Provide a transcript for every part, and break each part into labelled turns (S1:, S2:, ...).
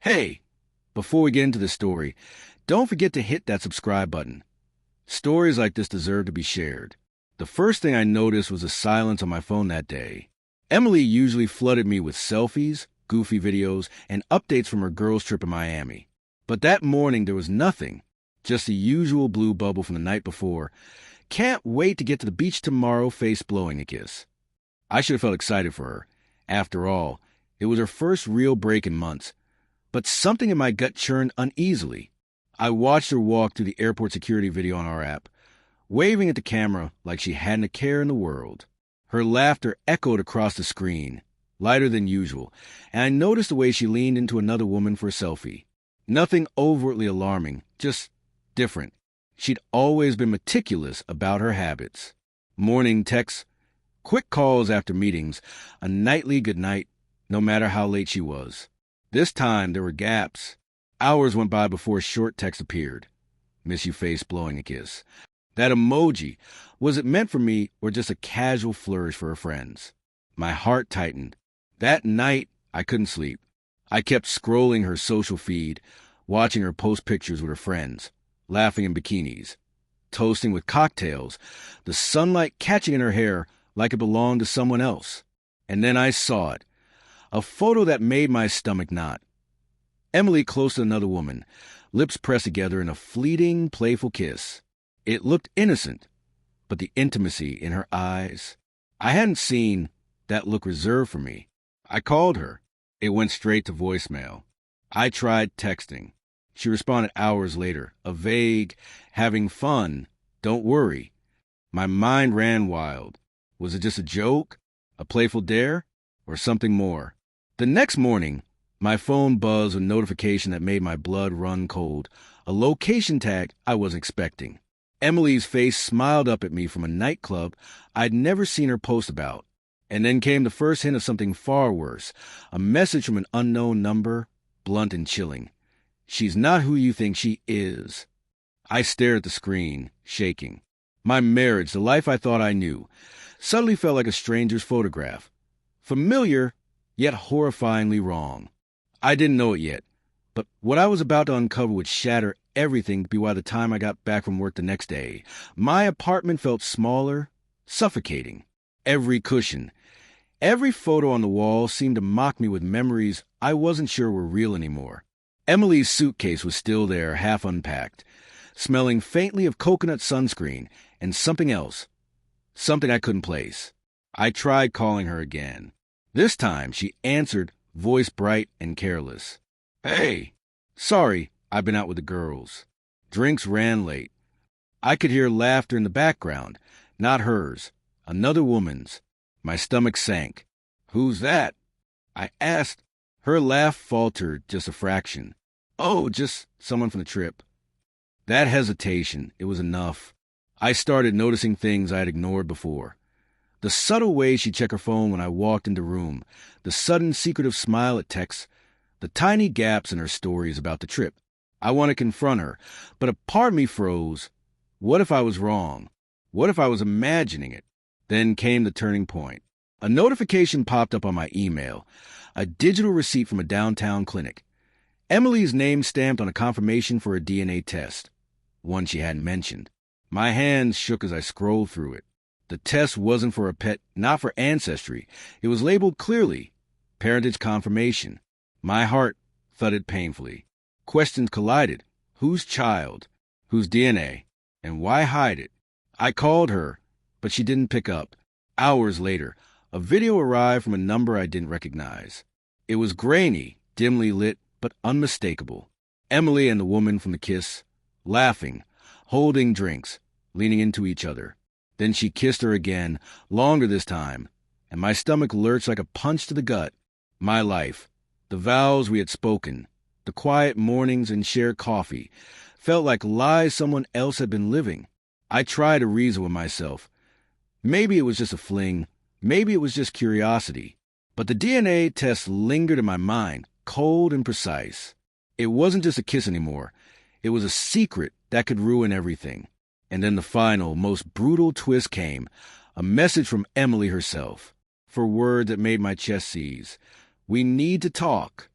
S1: Hey, before we get into the story, don't forget to hit that subscribe button. Stories like this deserve to be shared. The first thing I noticed was the silence on my phone that day. Emily usually flooded me with selfies, goofy videos, and updates from her girls' trip in Miami. But that morning there was nothing, just the usual blue bubble from the night before. Can't wait to get to the beach tomorrow, face blowing a kiss. I should have felt excited for her. After all, it was her first real break in months. But something in my gut churned uneasily. I watched her walk through the airport security video on our app, waving at the camera like she hadn't a care in the world. Her laughter echoed across the screen, lighter than usual, and I noticed the way she leaned into another woman for a selfie. Nothing overtly alarming, just different. She'd always been meticulous about her habits. Morning texts, quick calls after meetings, a nightly goodnight, no matter how late she was. This time, there were gaps. Hours went by before a short text appeared. Miss you face blowing a kiss. That emoji, was it meant for me or just a casual flourish for her friends? My heart tightened. That night, I couldn't sleep. I kept scrolling her social feed, watching her post pictures with her friends, laughing in bikinis, toasting with cocktails, the sunlight catching in her hair like it belonged to someone else. And then I saw it. A photo that made my stomach knot. Emily close to another woman, lips pressed together in a fleeting, playful kiss. It looked innocent, but the intimacy in her eyes. I hadn't seen that look reserved for me. I called her. It went straight to voicemail. I tried texting. She responded hours later, a vague, having fun, don't worry. My mind ran wild. Was it just a joke? A playful dare? Or something more? The next morning, my phone buzzed with a notification that made my blood run cold, a location tag I wasn't expecting. Emily's face smiled up at me from a nightclub I'd never seen her post about. And then came the first hint of something far worse, a message from an unknown number, blunt and chilling. She's not who you think she is. I stared at the screen, shaking. My marriage, the life I thought I knew, suddenly felt like a stranger's photograph. Familiar, yet horrifyingly wrong. I didn't know it yet, but what I was about to uncover would shatter everything by the time I got back from work the next day. My apartment felt smaller, suffocating. Every cushion, every photo on the wall seemed to mock me with memories I wasn't sure were real anymore. Emily's suitcase was still there, half unpacked, smelling faintly of coconut sunscreen and something else, something I couldn't place. I tried calling her again. This time she answered, voice bright and careless. Hey, sorry, I've been out with the girls. Drinks ran late. I could hear laughter in the background, not hers, another woman's. My stomach sank. Who's that? I asked. Her laugh faltered just a fraction. Oh, just someone from the trip. That hesitation, it was enough. I started noticing things I had ignored before. The subtle way she checked her phone when I walked into the room, the sudden secretive smile at texts, the tiny gaps in her stories about the trip. I want to confront her, but a part of me froze. What if I was wrong? What if I was imagining it? Then came the turning point. A notification popped up on my email, a digital receipt from a downtown clinic. Emily's name stamped on a confirmation for a DNA test, one she hadn't mentioned. My hands shook as I scrolled through it. The test wasn't for a pet, not for ancestry. It was labeled clearly, parentage confirmation. My heart thudded painfully. Questions collided. Whose child? Whose DNA? And why hide it? I called her, but she didn't pick up. Hours later, a video arrived from a number I didn't recognize. It was grainy, dimly lit, but unmistakable. Emily and the woman from the kiss, laughing, holding drinks, leaning into each other. Then she kissed her again, longer this time, and my stomach lurched like a punch to the gut. My life, the vows we had spoken, the quiet mornings and shared coffee, felt like lies someone else had been living. I tried to reason with myself. Maybe it was just a fling, maybe it was just curiosity. But the DNA test lingered in my mind, cold and precise. It wasn't just a kiss anymore. It was a secret that could ruin everything. And then the final, most brutal twist came, a message from Emily herself, for words that made my chest seize. We need to talk.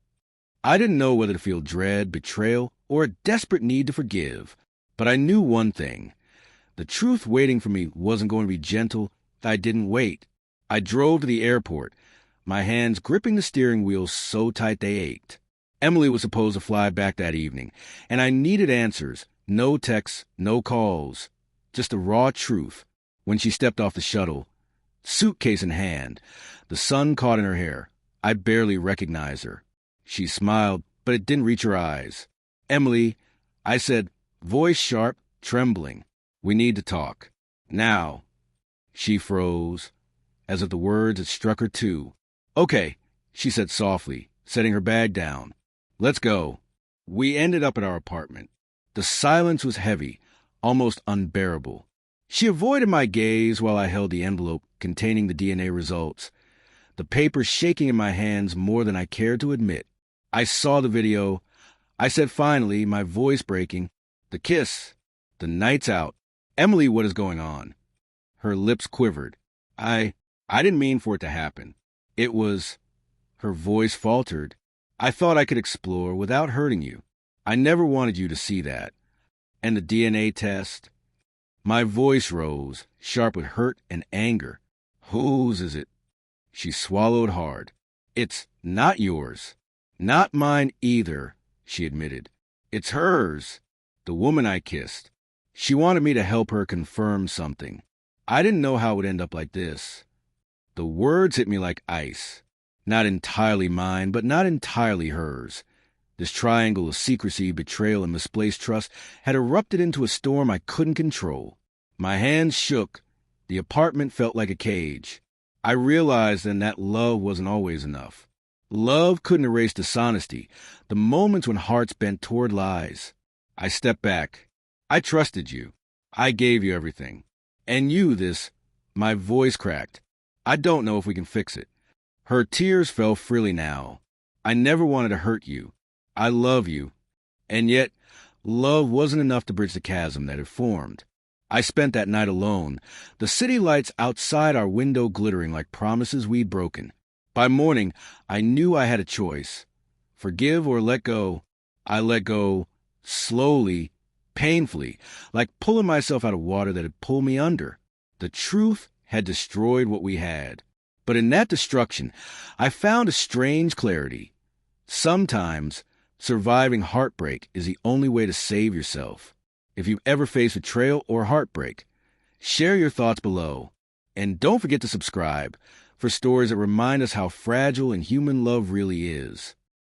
S1: I didn't know whether to feel dread, betrayal, or a desperate need to forgive. But I knew one thing. The truth waiting for me wasn't going to be gentle. I didn't wait. I drove to the airport, my hands gripping the steering wheel so tight they ached. Emily was supposed to fly back that evening, and I needed answers. No texts, no calls. Just the raw truth. When she stepped off the shuttle, suitcase in hand, the sun caught in her hair, I barely recognized her. She smiled, but it didn't reach her eyes. "Emily," I said, voice sharp, trembling. "We need to talk. Now." She froze, as if the words had struck her too. "Okay," she said softly, setting her bag down. "Let's go." We ended up at our apartment. The silence was heavy, almost unbearable. She avoided my gaze while I held the envelope containing the DNA results, the paper shaking in my hands more than I cared to admit. I saw the video. I said finally, my voice breaking, "The kiss. The night's out. Emily, what is going on?" Her lips quivered. I didn't mean for it to happen. It was..." Her voice faltered. "I thought I could explore without hurting you. I never wanted you to see that. And the DNA test..." My voice rose, sharp with hurt and anger. "Whose is it?" She swallowed hard. "It's not yours. Not mine either," she admitted. "It's hers. The woman I kissed. She wanted me to help her confirm something. I didn't know how it would end up like this." The words hit me like ice. Not entirely mine, but not entirely hers. This triangle of secrecy, betrayal, and misplaced trust had erupted into a storm I couldn't control. My hands shook. The apartment felt like a cage. I realized then that love wasn't always enough. Love couldn't erase dishonesty, the moments when hearts bent toward lies. I stepped back. "I trusted you. I gave you everything. And you this..." My voice cracked. "I don't know if we can fix it." Her tears fell freely now. "I never wanted to hurt you. I love you." And yet, love wasn't enough to bridge the chasm that had formed. I spent that night alone, the city lights outside our window glittering like promises we'd broken. By morning, I knew I had a choice. Forgive or let go. I let go, slowly, painfully, like pulling myself out of water that had pulled me under. The truth had destroyed what we had. But in that destruction, I found a strange clarity. Sometimes, surviving heartbreak is the only way to save yourself. If you've ever faced betrayal or heartbreak, share your thoughts below. And don't forget to subscribe for stories that remind us how fragile and human love really is.